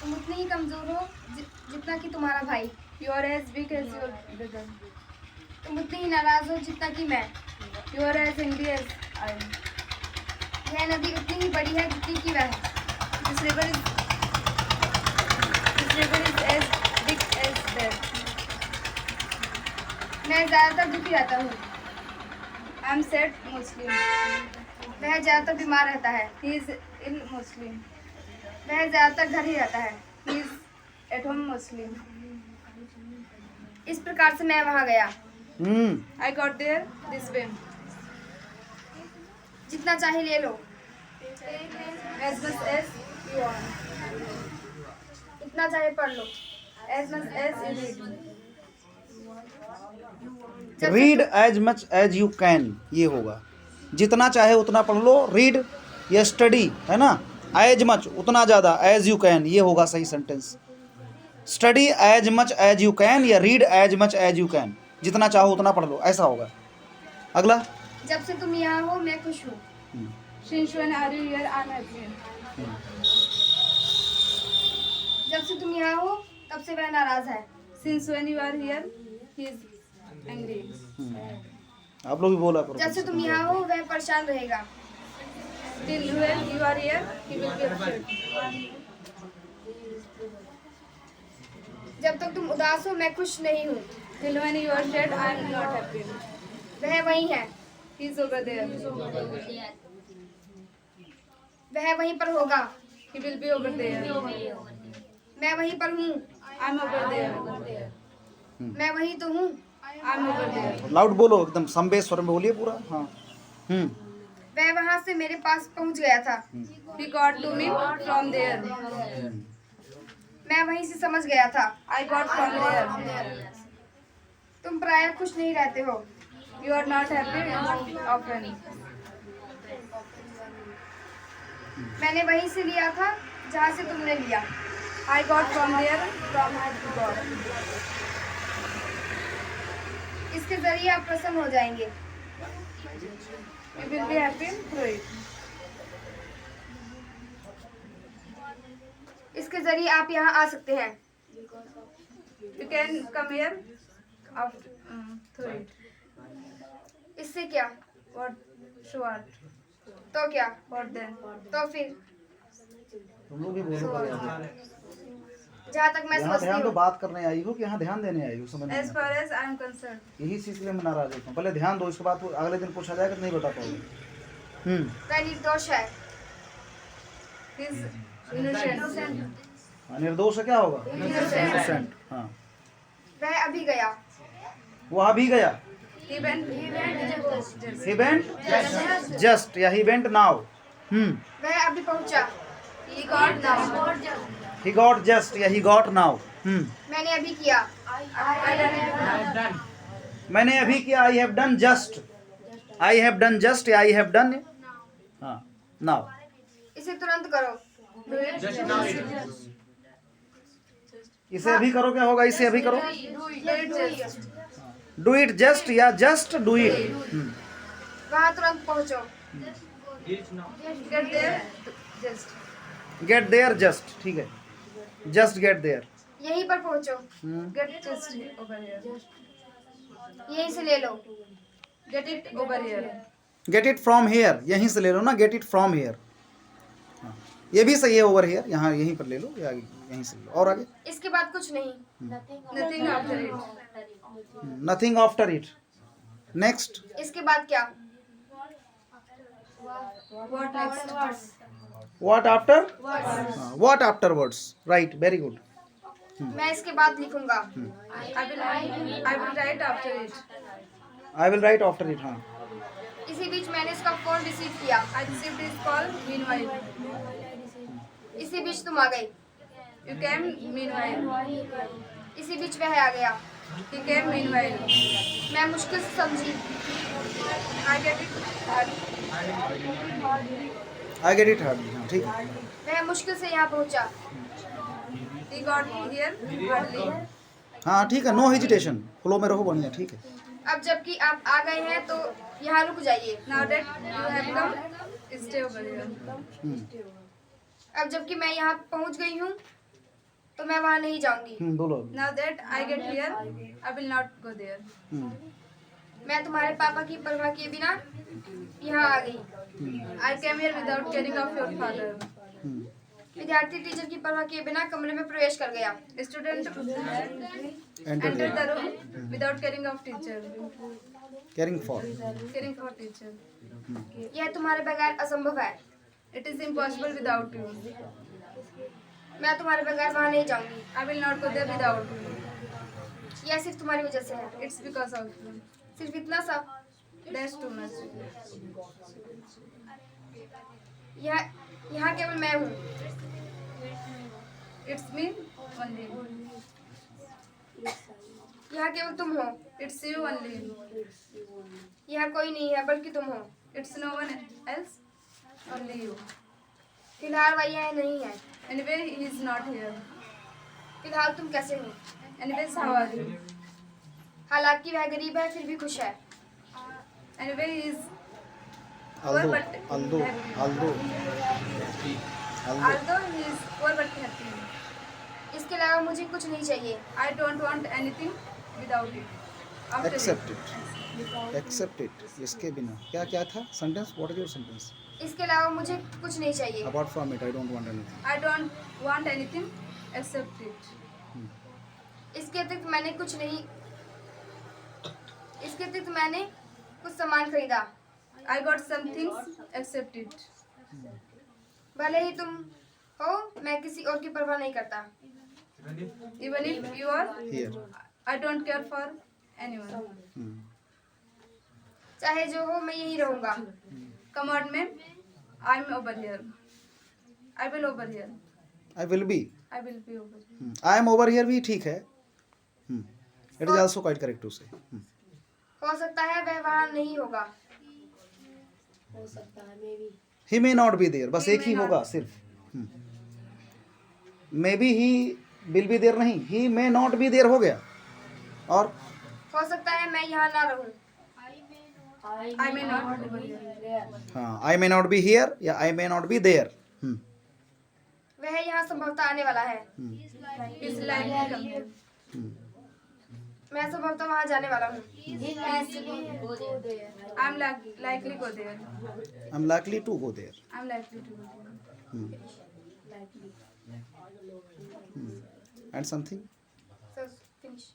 तुम उतने ही कमजोर हो जितना कि तुम्हारा भाई। You are as weak as your brother. तुम उतनी ही नाराज हो जितना कि मैं। You are as angry as I am. यह नदी उतनी ही बड़ी है जितनी कि वह है। This river is as big as that. मैं ज्यादातर दुखी रहता हूँ। I am sad mostly. वह ज्यादातर बीमार रहता है। He is ill mostly. वह ज्यादातर घर ही रहता है। He is at home mostly. इस प्रकार से मैं वहां गया। I got there this way. जितना चाहे ले लो। As much as you want. इतना चाहे पढ़ लो। As much as you need. Read as much as you can, ये होगा। जितना चाहे उतना पढ़ लो, रीड या स्टडी, है ना। एज मच, उतना ज़्यादा, एज यू कैन, ये होगा सही sentence. Study as much as you can या read as much as you can, जितना चाहो उतना पढ़ लो, ऐसा होगा। अगला, जब से तुम यहाँ हो मैं खुश हूँ। Since when are you here? I am happy. जब से तुम यहाँ हो तब से वह नाराज है। Since when you are here, he is angry. आप लोग भी बोला करो। जब से तुम यहाँ हो वह परेशान रहेगा। Till when you are here, he will be upset. जब तक तुम उदास हो मैं खुश नहीं हूँ। Till when you are sad, I am not happy. वह वहीं है। He is over there. वह वहीं पर होगा। He will be over there. मैं वहीं पर हूँ। I am over there. मैं वहीं तो हूँ। I am over there. Loud बोलो, एकदम संबे स्वर में बोलिए पूरा। हाँ। वह वहाँ से मेरे पास पहुँच गया था। He got to me from there. मैं वहीं से समझ गया था। I got from there. तुम प्रायः खुश नहीं रहते हो। You are not happy often. मैंने वहीं से लिया था जहाँ से तुमने लिया। I got from there from God. इसके जरिए आप प्रसन्न हो जाएंगे। You will be happy through it. इसके जरिए आप यहाँ आ सकते हैं। You can come here after through it. इससे क्या? What? So what? तो क्या? What then? तो फिर तुम लोग भी बोलो। जहाँ तक मैं यहाँ समझती ध्यान तो हूँ। बात करने आई हो कि यहाँ ध्यान देने आई हो, समझ में As far as I am concerned, यही चीज के लिए मैं नाराज होता हूँ। पहले ध्यान दो, इसके बाद अगले दिन पूछा जाएगा तो नहीं बता पाओगे। वह निर्दोष है। he is innocent. निर्दोष है, क्या होगा? इनोसेंट। हाँ, वह अभी गया। वह भी गया। He went. He went just या ही वेंट नाउ। वह अभी पहुँचा। He got now. He got just या ही गॉट नाउ। मैंने अभी किया। मैंने अभी किया, I have done just. I have done just या आई हैव डन हाँ नाउ। इसे तुरंत करो। इसे अभी करो, क्या होगा? इसे अभी करो। Do it just. Do it just या जस्ट डू इट। वहाँ तुरंत पहुँचो। Get there just. Get there just, ठीक है। Just get there. यहीं पर पहुँचो। Get just over here. यहीं से ले लो। Get it over here. Get it from here, यहीं से ले लो ना, गेट इट फ्रॉम हेयर। ये भी सही है, ओवर हेयर, यहाँ यहीं पर ले लो या यहीं से ले लो। और आगे? इसके बाद कुछ नहीं। Nothing after it. Nothing after it. Next, इसके बाद क्या? What next? What after? What after words, right, very good. मैं इसके बाद लिखूंगा। I will write after it. I will write after it. हाँ, इसी बीच मैंने इसका फोन रिसीव किया। I received his call meanwhile. इसी बीच तुम आ गई। You came meanwhile. इसी बीच वह आ गया। He came meanwhile. मैं मुश्किल से समझी। I get it hard. I get it hard. हाँ, ठीक है। वह मुश्किल से यहाँ पहुँचा। He got here hardly. हाँ ठीक है, नो हेजिटेशन, फ्लो में रहो, बढ़िया, ठीक है। अब जबकि आप आ गए हैं तो यहाँ रुक जाइए। Now that you have come, stay over here. अब जबकि मैं यहाँ पहुँच गई हूँ तो मैं वहाँ नहीं जाऊंगी। बोलो। Now that I get here, I will not go there. मैं तुम्हारे पापा की परवाह किए बिना यहाँ आ गई। I came here without caring of your father. विद्यार्थी टीचर की परवाह किए बिना कमरे में प्रवेश कर गया। Student enter entered the room without caring of teacher. Carrying for. Caring for teacher. यह तुम्हारे बगैर असंभव है। It is impossible without you. मैं तुम्हारे बगैर वहाँ नहीं जाऊंगी। I will not go there without you. यह सिर्फ तुम्हारी वजह से है। It's because of you. सिर्फ इतना सा। That's too much. यहाँ केवल मैं हूँ। It's me only. यहाँ केवल तुम हो। It's you only. यहाँ कोई नहीं है बल्कि तुम हो। It's no one else. Only you. फिलहाल वह यहाँ नहीं है। Anyway, he is not here. फिलहाल तुम कैसे हो? Anyways, how are you? हालांकि वह गरीब है फिर भी खुश है। Anyway, he is although but although happy. Although Although he is poor but happy. इसके अलावा मुझे कुछ नहीं चाहिए। I don't want anything without it. After except it इसके बिना क्या क्या था sentence what is your sentence इसके अलावा मुझे कुछ नहीं चाहिए। Apart from it I don't want anything I don't want anything except it. इसके अतिरिक्त मैंने कुछ सामान खरीदा। I got some things except it. भले ही तुम हो मैं किसी और की परवाह नहीं करता। Even if you are, here I don't care for anyone. चाहे जो हो मैं यही रहूंगा। Come on, ma'am. I'm over here. I will over here. I will be I will be over here. I am over here भी ठीक है it is also quite correct to say हो सकता है वह वहाँ नहीं होगा। He may not be there बस He एक may ही not. होगा सिर्फ maybe he will be there नहीं he may not be there हो गया और हो सकता है मैं यहाँ ना रहूं। I may not be over here. हाँ आई मे नॉट बी हियर या आई मे नॉट बी देयर वह यहाँ संभवतः आने वाला है। He's likely to come here. मैं संभवतः वहाँ जाने वाला हूँ। I'm likely go there. I am likely to go there I'm likely to go there. And something So, finish.